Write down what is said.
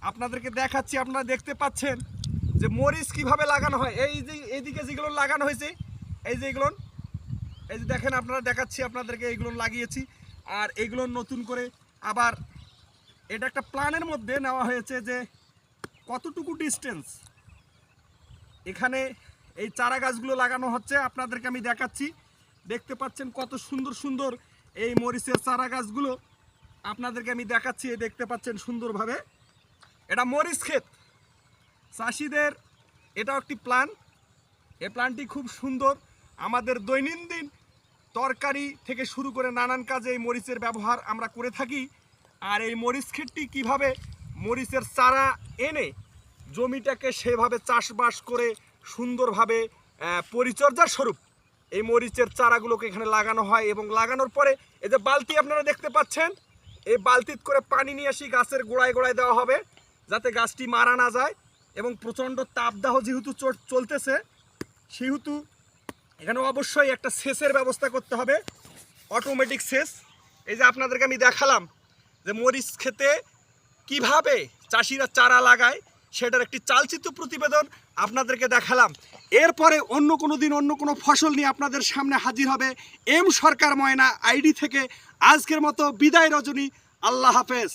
আপনাদেরকে দেখাচ্ছি। আপনারা দেখতে পাচ্ছেন যে মরিচ কিভাবে লাগানো হয়। এই যে এইদিকে যেগুলো লাগানো হয়েছে, এই যে এগুলো, এই যে দেখেন, আপনারা দেখাচ্ছি আপনাদেরকে, এইগুলো লাগিয়েছি। আর এইগুলো নতুন করে আবার এটা একটা প্ল্যানের মধ্যে নেওয়া হয়েছে যে কতটুকু ডিস্টেন্স এখানে এই চারা গাছগুলো লাগানো হচ্ছে। আপনাদেরকে আমি দেখাচ্ছি। দেখতে পাচ্ছেন কত সুন্দর সুন্দর এই মরিচের চারা গাছগুলো আপনাদেরকে আমি দেখাচ্ছি। দেখতে পাচ্ছেন সুন্দরভাবে, এটা মরিচ ক্ষেত চাষিদের, এটাও একটি প্ল্যান। এই প্ল্যানটি খুব সুন্দর। আমাদের দৈনন্দিন তরকারি থেকে শুরু করে নানান কাজে এই মরিচের ব্যবহার আমরা করে থাকি। আর এই মরিচ ক্ষেতটি কীভাবে মরিচের চারা এনে জমিটাকে সেভাবে চাষবাস করে সুন্দরভাবে পরিচর্যার স্বরূপ এই মরিচের চারাগুলোকে এখানে লাগানো হয়। এবং লাগানোর পরে এই যে বালতি আপনারা দেখতে পাচ্ছেন, এই বালতিত করে পানি নিয়ে আসি গাছের গোড়ায় গোড়ায় দেওয়া হবে যাতে গাছটি মারা না যায়। এবং প্রচণ্ড তাপদাহ যেহেতু চলতেছে সেহেতু এখানে অবশ্যই একটা সেচের ব্যবস্থা করতে হবে, অটোমেটিক সেচ। এই যে আপনাদেরকে আমি দেখালাম যে মরিচ খেতে কিভাবে চাষিরা চারা লাগায়, সেটার একটি চালচিত্র প্রতিবেদন আপনাদেরকে দেখালাম। এরপরে অন্য কোনো দিন অন্য কোনো ফসল নিয়ে আপনাদের সামনে হাজির হবে এম সরকার ময়না আইডি থেকে। আজকের মতো বিদায় রজনী, আল্লাহ হাফেজ।